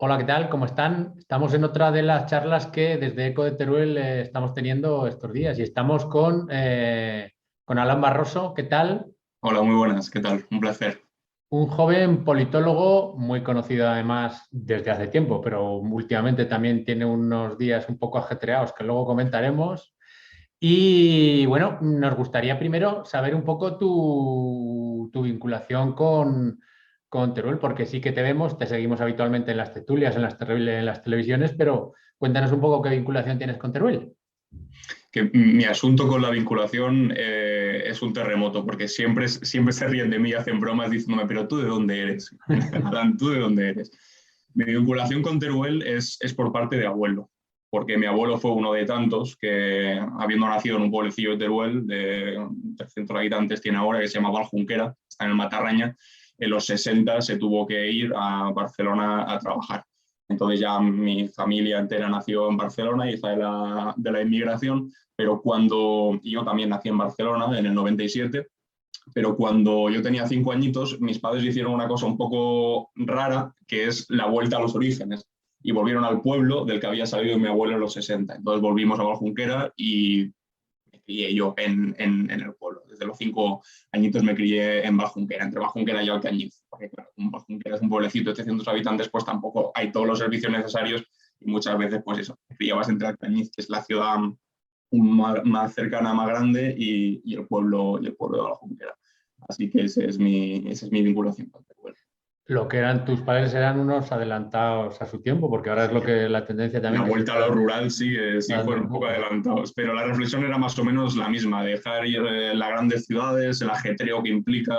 Hola, ¿qué tal? ¿Cómo están? Estamos en otra de las charlas que desde Eco de Teruel estamos teniendo estos días y estamos con Alan Barroso. ¿Qué tal? Hola, muy buenas, ¿qué tal? Un placer. Un joven politólogo muy conocido además desde hace tiempo, pero últimamente también tiene unos días un poco ajetreados que luego comentaremos. Y bueno, nos gustaría primero saber un poco tu vinculación con Teruel, porque sí que te vemos, te seguimos habitualmente en las tertulias, en las televisiones, pero cuéntanos un poco qué vinculación tienes con Teruel. Que mi asunto con la vinculación es un terremoto, porque siempre se ríen de mí y hacen bromas diciéndome, pero ¿tú de dónde eres? Alan, ¿tú de dónde eres? Mi vinculación con Teruel es por parte de abuelo, porque mi abuelo fue uno de tantos que, habiendo nacido en un pueblecillo de Teruel, de 300 habitantes tiene ahora, que se llama Valjunquera, está en el Matarraña, en los 60 se tuvo que ir a Barcelona a trabajar. Entonces ya mi familia entera nació en Barcelona, hija de la inmigración, pero y yo también nací en Barcelona en el 97, pero cuando yo tenía 5 añitos, mis padres hicieron una cosa un poco rara, que es la vuelta a los orígenes, y volvieron al pueblo del que había salido mi abuelo en los 60. Entonces volvimos a Valjunquera y me crié yo en el pueblo. Desde los 5 añitos me crié en Valjunquera, entre Valjunquera y Alcañiz, porque claro, Valjunquera es un pueblecito de 300 habitantes, pues tampoco hay todos los servicios necesarios y muchas veces, pues eso, me criabas entre Alcañiz, que es la ciudad más cercana, más grande, y el pueblo de Valjunquera. Así que esa es mi vinculación con Teruel. Lo que eran tus padres eran unos adelantados a su tiempo, porque ahora es lo Sí, que la tendencia la también que se vuelta a está lo rural sí, sí dando fueron un un poco poco. adelantados, pero la reflexión era más o menos la misma, dejar ir las grandes ciudades, el ajetreo que implica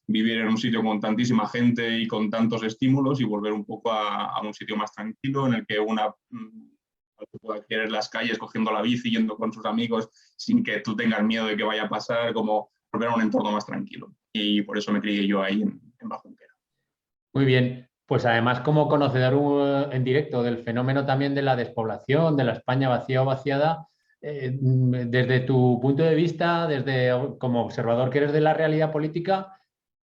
vivir en un sitio con tantísima gente y con tantos estímulos y volver un poco a un sitio más tranquilo en el que pueda adquirir las calles cogiendo la bici, yendo con sus amigos sin que tú tengas miedo de que vaya a pasar, como volver a un entorno más tranquilo. Y por eso me crié yo ahí en Bajunquera. Muy bien, pues además como conocedor en directo del fenómeno también de la despoblación, de la España vacía o vaciada, desde tu punto de vista, desde como observador que eres de la realidad política,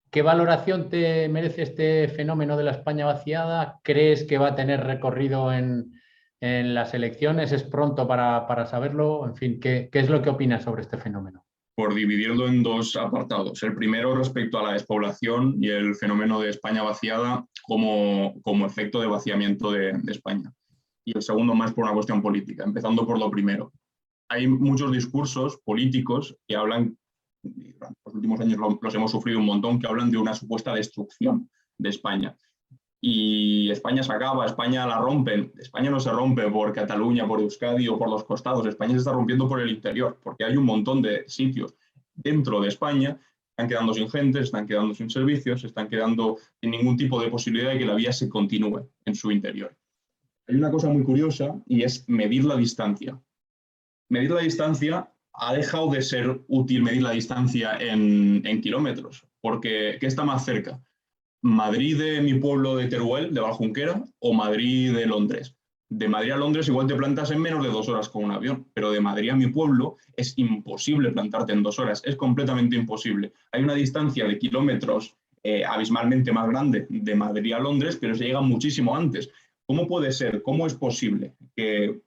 ¿qué valoración te merece este fenómeno de la España vaciada? ¿Crees que va a tener recorrido en las elecciones? ¿Es pronto para saberlo? En fin, ¿qué es lo que opinas sobre este fenómeno? Por dividirlo en dos apartados. El primero respecto a la despoblación y el fenómeno de España vaciada como efecto de vaciamiento de España. Y el segundo más por una cuestión política, empezando por lo primero. Hay muchos discursos políticos que hablan, y durante los últimos años los hemos sufrido un montón, que hablan de una supuesta destrucción de España. Y España se acaba, España la rompen. España no se rompe por Cataluña, por Euskadi o por los costados. España se está rompiendo por el interior, porque hay un montón de sitios dentro de España que están quedando sin gente, se están quedando sin servicios, se están quedando sin ningún tipo de posibilidad de que la vía se continúe en su interior. Hay una cosa muy curiosa y es medir la distancia. Medir la distancia ha dejado de ser útil medir la distancia en kilómetros, porque ¿qué está más cerca? ¿Madrid de mi pueblo de Teruel, de Valjunquera, o Madrid de Londres? De Madrid a Londres igual te plantas en menos de 2 horas con un avión, pero de Madrid a mi pueblo es imposible plantarte en 2 horas, es completamente imposible. Hay una distancia de kilómetros abismalmente más grande de Madrid a Londres, pero se llega muchísimo antes. ¿Cómo puede ser? ¿Cómo es posible que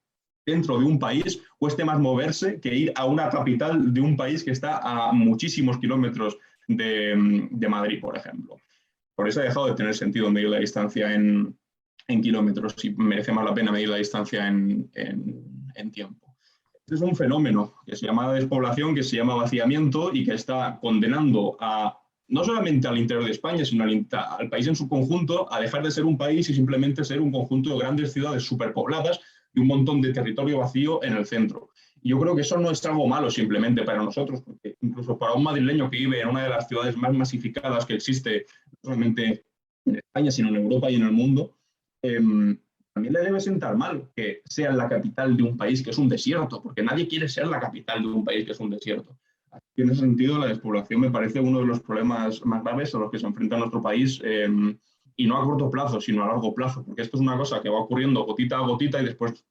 dentro de un país cueste más moverse que ir a una capital de un país que está a muchísimos kilómetros de Madrid, por ejemplo? Por eso ha dejado de tener sentido medir la distancia en kilómetros y merece más la pena medir la distancia en tiempo. Este es un fenómeno que se llama despoblación, que se llama vaciamiento y que está condenando no solamente al interior de España, sino al país en su conjunto a dejar de ser un país y simplemente ser un conjunto de grandes ciudades superpobladas y un montón de territorio vacío en el centro. Y yo creo que eso no es algo malo simplemente para nosotros, porque incluso para un madrileño que vive en una de las ciudades más masificadas que existe, no solamente en España, sino en Europa y en el mundo, también le debe sentar mal que sea la capital de un país que es un desierto, porque nadie quiere ser la capital de un país que es un desierto. En ese sentido, la despoblación me parece uno de los problemas más graves a los que se enfrenta nuestro país, y no a corto plazo, sino a largo plazo, porque esto es una cosa que va ocurriendo gotita a gotita y después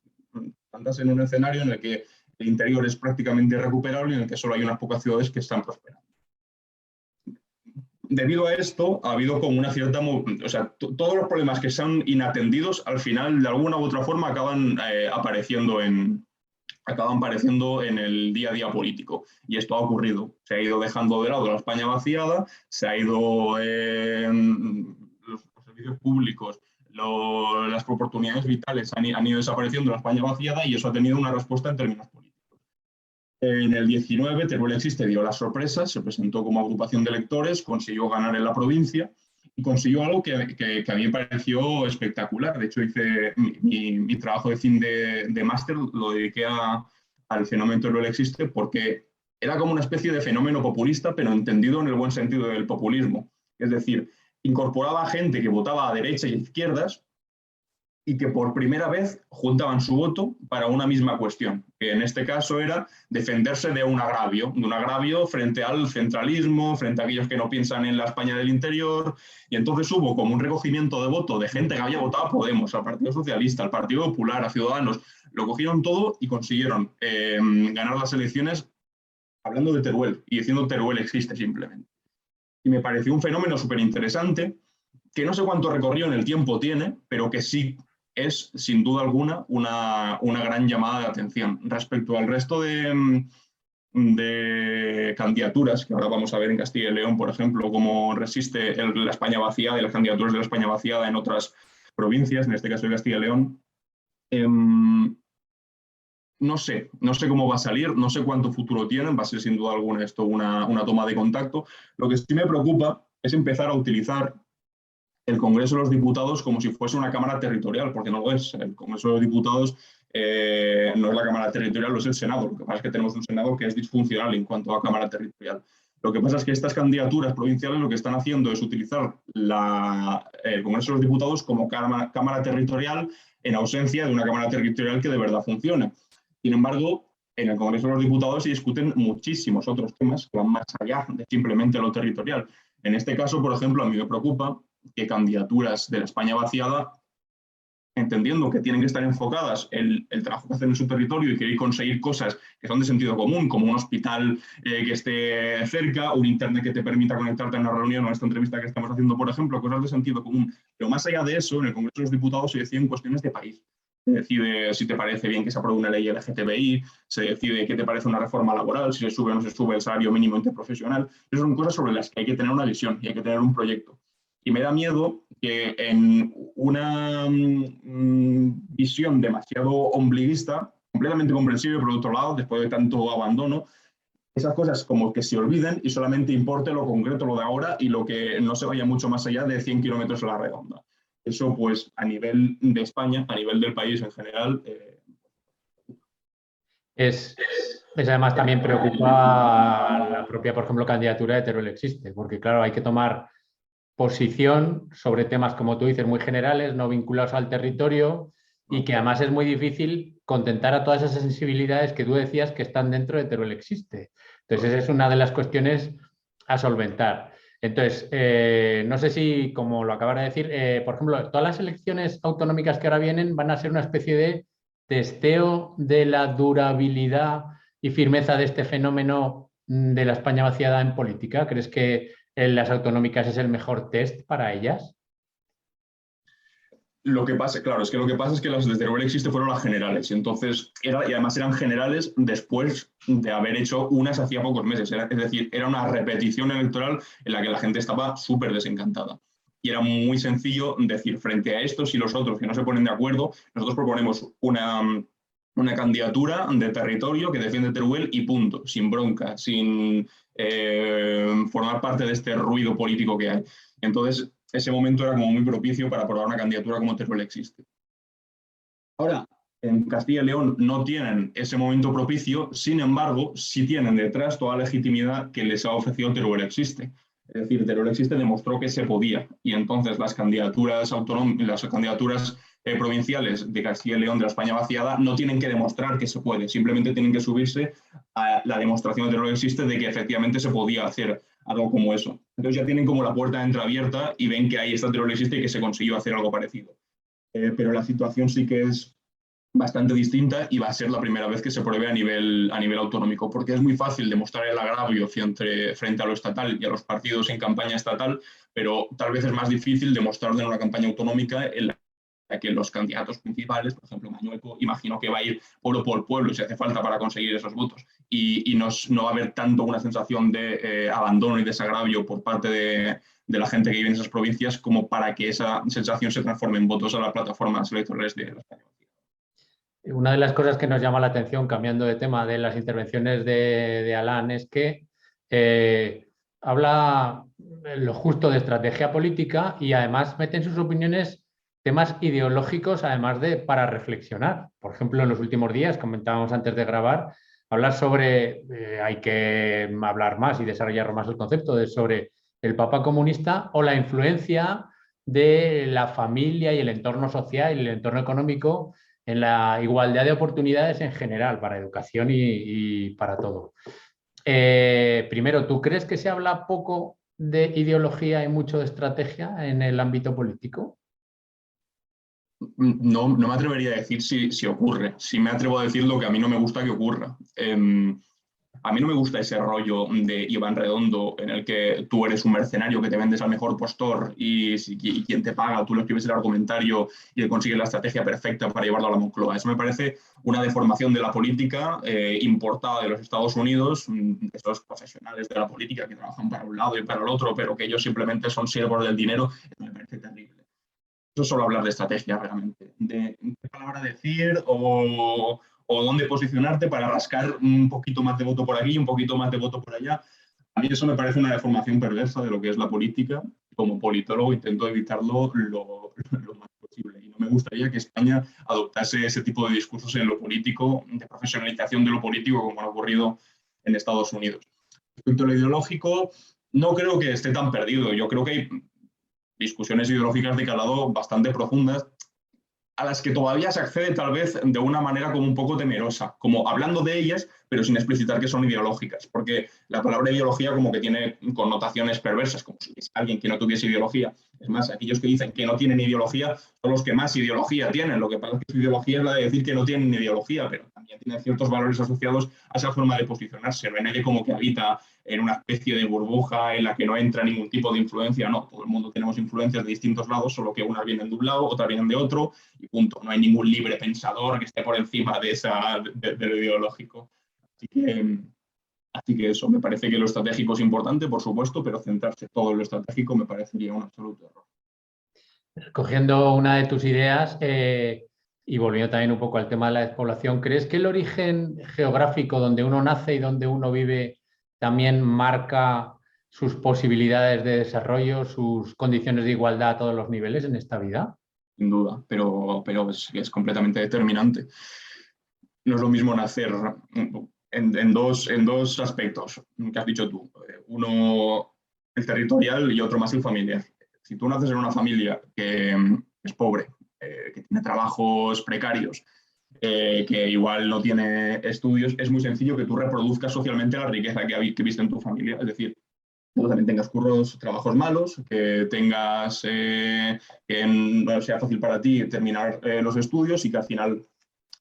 andas en un escenario en el que el interior es prácticamente irrecuperable y en el que solo hay unas pocas ciudades que están prosperando. debido a esto, ha habido como una cierta... O sea, todos los problemas que son inatendidos, al final, de alguna u otra forma, acaban apareciendo en el día a día político. Y esto ha ocurrido. Se ha ido dejando de lado la España vaciada, se ha ido los servicios públicos, las oportunidades vitales han ido desapareciendo la España vaciada, y eso ha tenido una respuesta en términos políticos. En el 19, Teruel Existe dio la sorpresa, se presentó como agrupación de electores, consiguió ganar en la provincia y consiguió algo que a mí me pareció espectacular. De hecho, hice mi trabajo de fin de máster, lo dediqué al fenómeno Teruel Existe, porque era como una especie de fenómeno populista, pero entendido en el buen sentido del populismo. Es decir, incorporaba a gente que votaba a derecha y a izquierdas, y que por primera vez juntaban su voto para una misma cuestión, que en este caso era defenderse de un agravio frente al centralismo, frente a aquellos que no piensan en la España del interior, y entonces hubo como un recogimiento de voto de gente que había votado a Podemos, al Partido Socialista, al Partido Popular, a Ciudadanos, lo cogieron todo y consiguieron ganar las elecciones hablando de Teruel y diciendo Teruel Existe simplemente. Y me pareció un fenómeno súper interesante, que no sé cuánto recorrido en el tiempo tiene, pero que sí es, sin duda alguna, una gran llamada de atención. Respecto al resto de candidaturas, que ahora vamos a ver en Castilla y León, por ejemplo, cómo resiste la España vaciada y las candidaturas de la España vaciada en otras provincias, en este caso de Castilla y León, no sé cómo va a salir, no sé cuánto futuro tienen, va a ser sin duda alguna esto una toma de contacto. Lo que sí me preocupa es empezar a utilizar el Congreso de los Diputados como si fuese una Cámara territorial, porque no lo es. El Congreso de los Diputados no es la Cámara territorial, lo es el Senado. Lo que pasa es que tenemos un Senado que es disfuncional en cuanto a Cámara territorial. Lo que pasa es que estas candidaturas provinciales lo que están haciendo es utilizar el Congreso de los Diputados como Cámara territorial en ausencia de una Cámara territorial que de verdad funcione. Sin embargo, en el Congreso de los Diputados se discuten muchísimos otros temas que van más allá de simplemente lo territorial. En este caso, por ejemplo, a mí me preocupa que candidaturas de la España vaciada, entendiendo que tienen que estar enfocadas en el trabajo que hacen en su territorio y querer conseguir cosas que son de sentido común, como un hospital que esté cerca, un internet que te permita conectarte a una reunión o a esta entrevista que estamos haciendo, por ejemplo, cosas de sentido común. Pero más allá de eso, en el Congreso de los Diputados se deciden cuestiones de país. Se decide si te parece bien que se apruebe una ley LGTBI, se decide qué te parece una reforma laboral, si se sube o no se sube el salario mínimo interprofesional. Esas son cosas sobre las que hay que tener una visión y hay que tener un proyecto. Y me da miedo que en una visión demasiado ombliguista, completamente comprensible por otro lado, después de tanto abandono, esas cosas como que se olviden y solamente importe lo concreto, lo de ahora, y lo que no se vaya mucho más allá de 100 kilómetros a la redonda. Eso, pues, a nivel de España, a nivel del país en general... Además también preocupa la propia, por ejemplo, candidatura de Teruel Existe, porque claro, hay que tomar posición sobre temas, como tú dices, muy generales, no vinculados al territorio, y que además es muy difícil contentar a todas esas sensibilidades que tú decías que están dentro de Teruel Existe. Entonces, esa es una de las cuestiones a solventar. Entonces, no sé si, como lo acabas de decir, por ejemplo, todas las elecciones autonómicas que ahora vienen van a ser una especie de testeo de la durabilidad y firmeza de este fenómeno de la España vaciada en política. ¿Crees que las autonómicas es el mejor test para ellas? Lo que pasa, claro, es que lo que pasa es que las de Teruel Existe fueron las generales, y entonces y además eran generales después de haber hecho unas hacía pocos meses. Es decir, era una repetición electoral en la que la gente estaba súper desencantada. Y era muy sencillo decir, frente a estos y los otros que no se ponen de acuerdo, nosotros proponemos una candidatura de territorio que defiende Teruel y punto, sin bronca, sin formar parte de este ruido político que hay. Entonces, ese momento era como muy propicio para aprobar una candidatura como Teruel Existe. Ahora, en Castilla y León no tienen ese momento propicio, sin embargo, sí tienen detrás toda la legitimidad que les ha ofrecido Teruel Existe. Es decir, Teruel Existe demostró que se podía, y entonces las candidaturas provinciales de Castilla y León de la España vaciada no tienen que demostrar que se puede, simplemente tienen que subirse a la demostración de Teruel Existe de que efectivamente se podía hacer algo como eso. Entonces ya tienen como la puerta entreabierta y ven que ahí está Teruel Existe y que se consiguió hacer algo parecido. Pero la situación sí que es bastante distinta y va a ser la primera vez que se pruebe a nivel autonómico, porque es muy fácil demostrar el agravio frente a lo estatal y a los partidos en campaña estatal, pero tal vez es más difícil demostrarlo en una campaña autonómica en la que los candidatos principales, por ejemplo Mañueco, imagino que va a ir pueblo por pueblo si hace falta para conseguir esos votos, y no va a haber tanto una sensación de abandono y desagravio por parte de la gente que vive en esas provincias como para que esa sensación se transforme en votos a las plataformas electorales de los españoles. Una de las cosas que nos llama la atención, cambiando de tema, de las intervenciones de Alan, es que habla lo justo de estrategia política y además mete en sus opiniones temas ideológicos, además de para reflexionar. Por ejemplo, en los últimos días, comentábamos antes de grabar, hablar sobre, hay que hablar más y desarrollar más el concepto sobre el Papa comunista o la influencia de la familia y el entorno social y el entorno económico en la igualdad de oportunidades en general, para educación y para todo. Primero, ¿tú crees que se habla poco de ideología y mucho de estrategia en el ámbito político? No me atrevería a decir si ocurre. Sí me atrevo a decir lo que a mí no me gusta que ocurra. A mí no me gusta ese rollo de Iván Redondo en el que tú eres un mercenario que te vendes al mejor postor y quien te paga, tú le escribes el argumentario y le consigues la estrategia perfecta para llevarlo a la Moncloa. Eso me parece una deformación de la política importada de los Estados Unidos, de esos profesionales de la política que trabajan para un lado y para el otro, pero que ellos simplemente son siervos del dinero. Eso me parece terrible. Eso es solo hablar de estrategia realmente, de qué palabra decir o dónde posicionarte para rascar un poquito más de voto por aquí y un poquito más de voto por allá. A mí eso me parece una deformación perversa de lo que es la política. Como politólogo intento evitarlo lo más posible. Y no me gustaría que España adoptase ese tipo de discursos en lo político, de profesionalización de lo político, como ha ocurrido en Estados Unidos. Respecto a lo ideológico, no creo que esté tan perdido. Yo creo que hay discusiones ideológicas de calado bastante profundas a las que todavía se accede tal vez de una manera como un poco temerosa, como hablando de ellas, pero sin explicitar que son ideológicas, porque la palabra ideología como que tiene connotaciones perversas, como si es alguien que no tuviese ideología. Es más, aquellos que dicen que no tienen ideología son los que más ideología tienen. Lo que pasa es que su ideología es la de decir que no tienen ideología, pero también tienen ciertos valores asociados a esa forma de posicionarse. Ven nadie como que habita en una especie de burbuja en la que no entra ningún tipo de influencia. No, todo el mundo tenemos influencias de distintos lados, solo que unas vienen de un lado, otras vienen de otro, y punto. No hay ningún libre pensador que esté por encima de lo ideológico. Así que eso, me parece que lo estratégico es importante, por supuesto, pero centrarse todo en lo estratégico me parecería un absoluto error. Cogiendo una de tus ideas y volviendo también un poco al tema de la despoblación, ¿crees que el origen geográfico donde uno nace y donde uno vive también marca sus posibilidades de desarrollo, sus condiciones de igualdad a todos los niveles en esta vida? Sin duda, pero es completamente determinante. No es lo mismo nacer en dos aspectos que has dicho tú. Uno, el territorial, y otro más el familiar. Si tú naces en una familia que es pobre, que tiene trabajos precarios, que igual no tiene estudios, es muy sencillo que tú reproduzcas socialmente la riqueza que viste en tu familia. Es decir, tú también tengas trabajos malos, que tengas que no sea fácil para ti terminar los estudios y que al final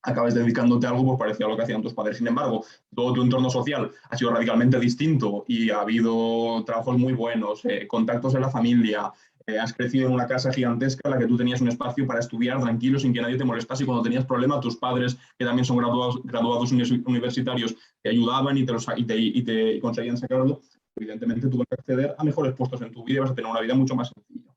acabes dedicándote a algo pues parecido a lo que hacían tus padres. Sin embargo, todo tu entorno social ha sido radicalmente distinto y ha habido trabajos muy buenos, contactos en la familia, has crecido en una casa gigantesca en la que tú tenías un espacio para estudiar tranquilo sin que nadie te molestase, y cuando tenías problemas tus padres, que también son graduados universitarios, te ayudaban y te conseguían sacarlo. Evidentemente tú vas a acceder a mejores puestos en tu vida y vas a tener una vida mucho más sencilla.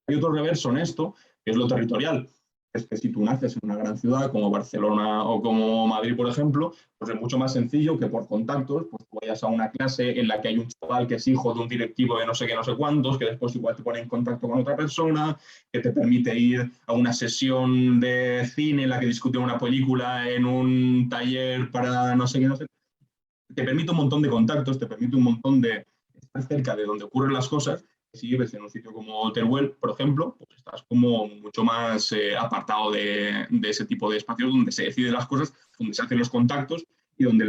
Hay otro reverso en esto, que es lo territorial. Es que si tú naces en una gran ciudad como Barcelona o como Madrid, por ejemplo, pues es mucho más sencillo que por contactos, pues tú vayas a una clase en la que hay un chaval que es hijo de un directivo de no sé qué, no sé cuántos, que después igual te pone en contacto con otra persona, que te permite ir a una sesión de cine en la que discuten una película en un taller para no sé qué, no sé. Te permite un montón de contactos, te permite un montón de estar cerca de donde ocurren las cosas. Si vives en un sitio como Teruel, por ejemplo, pues estás como mucho más apartado de ese tipo de espacios donde se deciden las cosas, donde se hacen los contactos y donde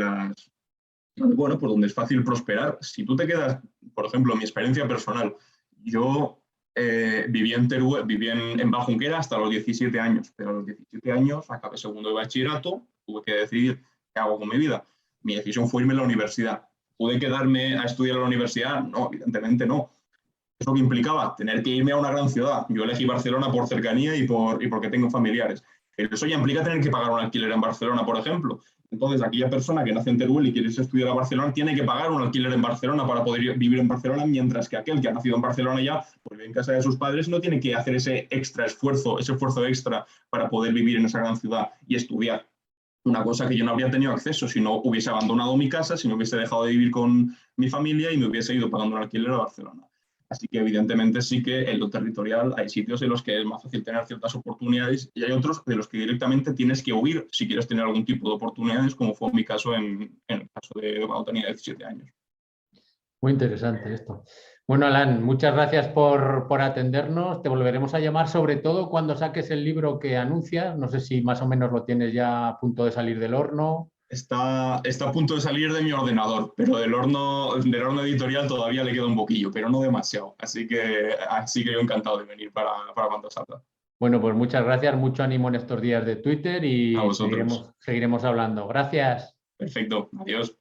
pues donde es fácil prosperar. Si tú te quedas, por ejemplo, en mi experiencia personal, yo viví en Teruel, viví en Baljunquera hasta los 17 años, pero a los 17 años acabé segundo de bachillerato, tuve que decidir qué hago con mi vida. Mi decisión fue irme a la universidad. ¿Pude quedarme a estudiar en la universidad? No, evidentemente no. ¿Eso que implicaba? Tener que irme a una gran ciudad. Yo elegí Barcelona por cercanía y porque tengo familiares. Eso ya implica tener que pagar un alquiler en Barcelona, por ejemplo. Entonces, aquella persona que nace en Teruel y quiere estudiar a Barcelona tiene que pagar un alquiler en Barcelona para poder vivir en Barcelona, mientras que aquel que ha nacido en Barcelona ya, pues vive en casa de sus padres, no tiene que hacer ese esfuerzo extra para poder vivir en esa gran ciudad y estudiar. Una cosa que yo no habría tenido acceso si no hubiese abandonado mi casa, si no hubiese dejado de vivir con mi familia y me hubiese ido pagando un alquiler a Barcelona. Así que evidentemente sí que en lo territorial hay sitios en los que es más fácil tener ciertas oportunidades y hay otros de los que directamente tienes que huir si quieres tener algún tipo de oportunidades, como fue mi caso en el caso de cuando tenía 17 años. Muy interesante esto. Bueno, Alan, muchas gracias por atendernos. Te volveremos a llamar, sobre todo cuando saques el libro que anuncias. No sé si más o menos lo tienes ya a punto de salir del horno. Está a punto de salir de mi ordenador, pero del horno editorial todavía le queda un poquillo, pero no demasiado. Así que yo encantado de venir para cuando salga. Bueno, pues muchas gracias, mucho ánimo en estos días de Twitter A y vosotros. seguiremos hablando. Gracias. Perfecto, adiós.